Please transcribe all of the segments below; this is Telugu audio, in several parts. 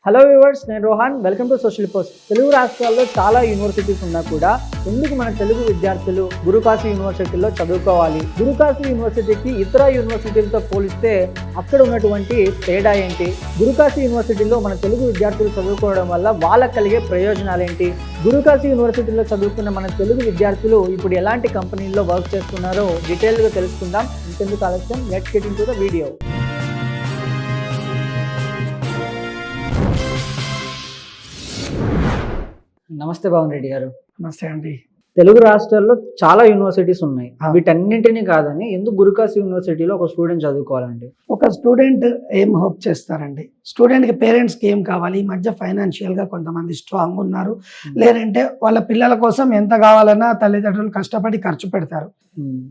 హలో వ్యూవర్స్, నేను Rohan. Welcome to social post. Telugu రాష్ట్రాల్లో చాలా యూనివర్సిటీస్ ఉన్నా కూడా ఎందుకు మన తెలుగు విద్యార్థులు గురుకాశీ యూనివర్సిటీలో చదువుకోవాలి? గురుకాశీ యూనివర్సిటీకి ఇతర యూనివర్సిటీలతో పోలిస్తే అక్కడ ఉన్నటువంటి తేడా ఏంటి? గురుకాశీ యూనివర్సిటీలో మన తెలుగు విద్యార్థులు చదువుకోవడం వల్ల వాళ్ళకి కలిగే ప్రయోజనాలు ఏంటి? గురుకాశీ యూనివర్సిటీలో చదువుకున్న మన తెలుగు విద్యార్థులు ఇప్పుడు ఎలాంటి కంపెనీల్లో వర్క్ చేస్తున్నారో డీటెయిల్గా తెలుసుకుందాం. ఇంకెందుకు ఆలస్యం, let's get into the video. నమస్తే పవన్ రెడ్డి గారు. నమస్తే అండి. తెలుగు రాష్ట్రాల్లో చాలా యూనివర్సిటీస్ ఉన్నాయి. వీటన్నింటినీ కాదని ఎందుకు గురుకాశీ యూనివర్సిటీలో ఒక స్టూడెంట్ చదువుకోవాలండి? ఒక స్టూడెంట్ ఏం హోప్ చేస్తారండి? స్టూడెంట్కి పేరెంట్స్కి ఏం కావాలి? ఈ మధ్య ఫైనాన్షియల్గా కొంతమంది స్ట్రాంగ్ ఉన్నారు, లేదంటే వాళ్ళ పిల్లల కోసం ఎంత కావాలన్నా తల్లిదండ్రులు కష్టపడి ఖర్చు పెడతారు.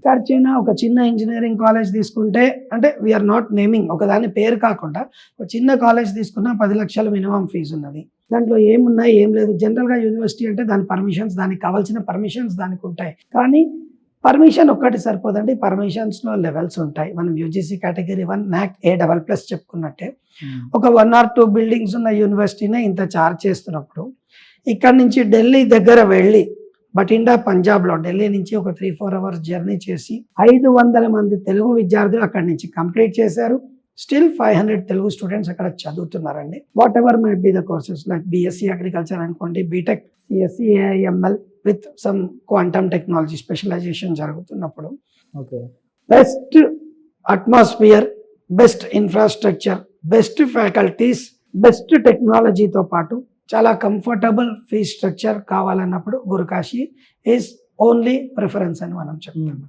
ఖర్చైనా ఒక చిన్న ఇంజనీరింగ్ కాలేజ్ తీసుకుంటే, అంటే వీఆర్ నాట్ నేమింగ్, ఒక దాని పేరు కాకుండా ఒక చిన్న కాలేజ్ తీసుకున్నా 10 లక్షలు మినిమం ఫీజు ఉన్నది. దాంట్లో ఏమున్నాయి ఏం లేదు. జనరల్గా యూనివర్సిటీ అంటే దాని పర్మిషన్స్, దానికి కావాల్సిన పర్మిషన్స్ దానికి ఉంటాయి. కానీ పర్మిషన్ ఒక్కటి సరిపోదండి. పర్మిషన్స్లో లెవెల్స్ ఉంటాయి. మనం యూజీసీ కేటగిరీ 1 NAC A++ చెప్పుకున్నట్టే ఒక 1 or 2 బిల్డింగ్స్ ఉన్న యూనివర్సిటీనే ఇంత చార్జ్ చేస్తున్నప్పుడు, ఇక్కడ నుంచి ఢిల్లీ దగ్గర వెళ్ళి బఠిండా పంజాబ్లో ఢిల్లీ నుంచి ఒక 3-4 అవర్స్ జర్నీ చేసి 500 మంది తెలుగు విద్యార్థులు అక్కడి నుంచి కంప్లీట్ చేశారు. స్టిల్ 500 తెలుగు స్టూడెంట్స్ అక్కడ చదువుతున్నారండి. Whatever might be the courses, like BSc agriculture అనుకోండి, BTech, CSc, AIML with some quantum technology specialisation జరుగుతున్నప్పుడు best atmosphere, best infrastructure, best faculties, best టెక్నాలజీతో పాటు చాలా కంఫర్టబుల్ ఫీ స్ట్రక్చర్ కావాలన్నప్పుడు గురుకాశీ ఈజ్ ఓన్లీ ప్రిఫరెన్స్ అని మనం చెప్తాం.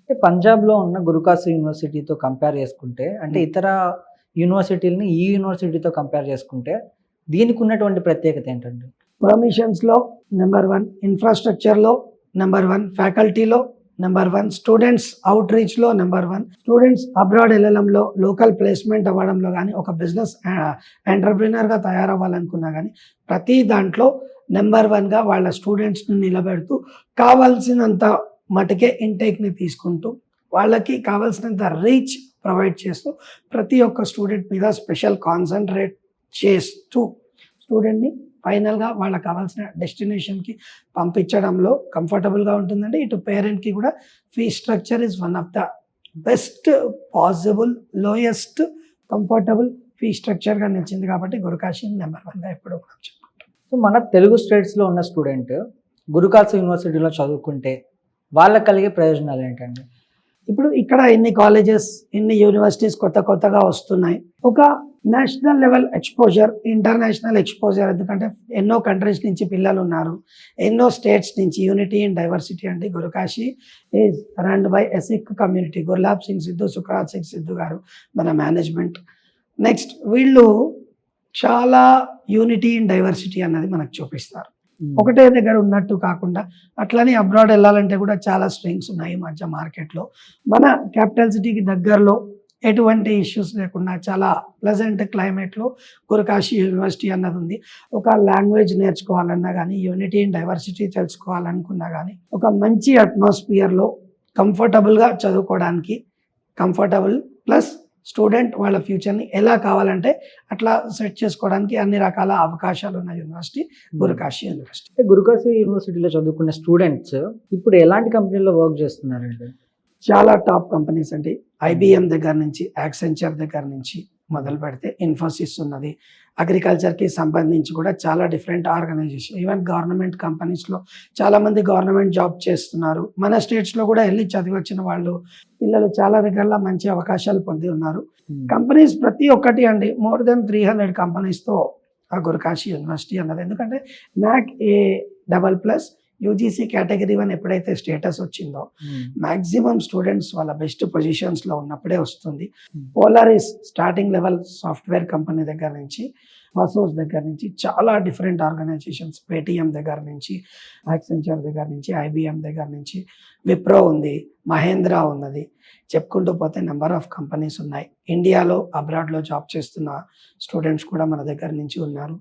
అంటే పంజాబ్లో ఉన్న గురుకాశీ యూనివర్సిటీతో కంపేర్ చేసుకుంటే, అంటే ఇతర యూనివర్సిటీలని ఈ యూనివర్సిటీతో కంపేర్ చేసుకుంటే దీనికి ఉన్నటువంటి ప్రత్యేకత ఏంటండి? పర్మిషన్స్లో నెంబర్ 1, ఇన్ఫ్రాస్ట్రక్చర్లో నెంబర్ 1, ఫ్యాకల్టీలో నెంబర్ 1, స్టూడెంట్స్ అవుట్ రీచ్లో నెంబర్ 1, స్టూడెంట్స్ అబ్రాడ్ వెళ్ళడంలో, లోకల్ ప్లేస్మెంట్ అవ్వడంలో కానీ, ఒక బిజినెస్ ఎంటర్ప్రీనర్గా తయారవ్వాలనుకున్నా కానీ ప్రతి దాంట్లో నెంబర్ 1గా వాళ్ళ స్టూడెంట్స్ని నిలబెడుతూ కావాల్సినంత మటుకే ఇంటేక్ని తీసుకుంటూ వాళ్ళకి కావాల్సినంత రీచ్ ప్రొవైడ్ చేస్తూ ప్రతి ఒక్క స్టూడెంట్ మీద స్పెషల్ కాన్సన్ట్రేట్ చేస్తూ స్టూడెంట్ని ఫైనల్గా వాళ్ళకి కావాల్సిన డెస్టినేషన్కి పంపించడంలో కంఫర్టబుల్గా ఉంటుందండి. ఇటు పేరెంట్కి కూడా fee structure is one of the best possible, lowest comfortable fee స్ట్రక్చర్గా నిలిచింది. కాబట్టి గురుకాశీ నెంబర్ 1గా ఎప్పుడు మనం చెప్పుకుంటాం. సో మన తెలుగు స్టేట్స్లో ఉన్న స్టూడెంట్ గురుకాశీ యూనివర్సిటీలో చదువుకుంటే వాళ్ళకి కలిగే ప్రయోజనాలు ఏంటండి? ఇప్పుడు ఇక్కడ ఎన్ని కాలేజెస్, ఎన్ని యూనివర్సిటీస్ కొత్తగా వస్తున్నాయి. ఒక national level exposure, international exposure, ఎందుకంటే ఎన్నో కంట్రీస్ నుంచి పిల్లలు ఉన్నారు, ఎన్నో స్టేట్స్ నుంచి. యూనిటీ ఇన్ డైవర్సిటీ అంటే Gurukashi is run by a Sikh community. Gurlab Singh Sidhu, Sukhraj Singh Sidhu గారు మన మేనేజ్మెంట్. నెక్స్ట్ వీళ్ళు చాలా యూనిటీ ఇన్ డైవర్సిటీ అన్నది మనకు చూపిస్తారు. ఒకటే దగ్గర ఉన్నట్టు కాకుండా అట్లని అబ్రాడ్ వెళ్ళాలంటే కూడా చాలా స్ట్రెంగ్స్ ఉన్నాయి ఈ మధ్య మార్కెట్లో. మన క్యాపిటల్ సిటీకి దగ్గరలో ఎటువంటి ఇష్యూస్ లేకుండా చాలా ప్లెజెంట్ క్లైమేట్లో గురుకాశీ యూనివర్సిటీ అన్నది ఉంది. ఒక లాంగ్వేజ్ నేర్చుకోవాలన్నా కానీ, యూనిటీ ఇన్ డైవర్సిటీ తెలుసుకోవాలనుకున్నా కానీ, ఒక మంచి అట్మాస్ఫియర్లో కంఫర్టబుల్గా చదువుకోవడానికి, కంఫర్టబుల్ ప్లస్ స్టూడెంట్ వాళ్ళ ఫ్యూచర్ని ఎలా కావాలంటే అట్లా సెట్ చేసుకోవడానికి అన్ని రకాల అవకాశాలు ఉన్న యూనివర్సిటీ గురుకాశీ యూనివర్సిటీ. గురుకాశీ యూనివర్సిటీలో చదువుకున్న స్టూడెంట్స్ ఇప్పుడు ఎలాంటి కంపెనీలో వర్క్ చేస్తున్నారండి? చాలా టాప్ కంపెనీస్ అండి. IBM దగ్గర నుంచి, యాక్సెంచర్ దగ్గర నుంచి మొదలు పెడితే ఇన్ఫోసిస్ ఉన్నది. అగ్రికల్చర్కి సంబంధించి కూడా చాలా డిఫరెంట్ ఆర్గనైజేషన్, ఈవెన్ గవర్నమెంట్ కంపెనీస్లో చాలామంది గవర్నమెంట్ జాబ్ చేస్తున్నారు. మన స్టేట్స్లో కూడా వెళ్ళి చదివి వచ్చిన వాళ్ళు పిల్లలు చాలా దగ్గరలో మంచి అవకాశాలు పొంది ఉన్నారు. కంపెనీస్ ప్రతి ఒక్కటి అండి, మోర్ దెన్ 300 కంపెనీస్తో ఆ గురుకాశీ యూనివర్సిటీ అన్నది. ఎందుకంటే NAC A++ UGC కేటగిరీ 1 ఎప్పుడైతే స్టేటస్ వచ్చిందో మ్యాక్సిమం స్టూడెంట్స్ వాళ్ళ బెస్ట్ పొజిషన్స్లో ఉన్నప్పుడే వస్తుంది. Polaris starting level software company దగ్గర నుంచి, ఆసోస్ దగ్గర నుంచి చాలా డిఫరెంట్ ఆర్గనైజేషన్స్, పేటిఎం దగ్గర నుంచి, యాక్సెంచర్ దగ్గర నుంచి, IBM దగ్గర నుంచి, విప్రో ఉంది, మహేంద్ర ఉన్నది, చెప్పుకుంటూ పోతే నెంబర్ ఆఫ్ కంపెనీస్ ఉన్నాయి. ఇండియాలో అబ్రాడ్లో జాబ్ చేస్తున్న స్టూడెంట్స్ కూడా మన దగ్గర నుంచి ఉన్నారు.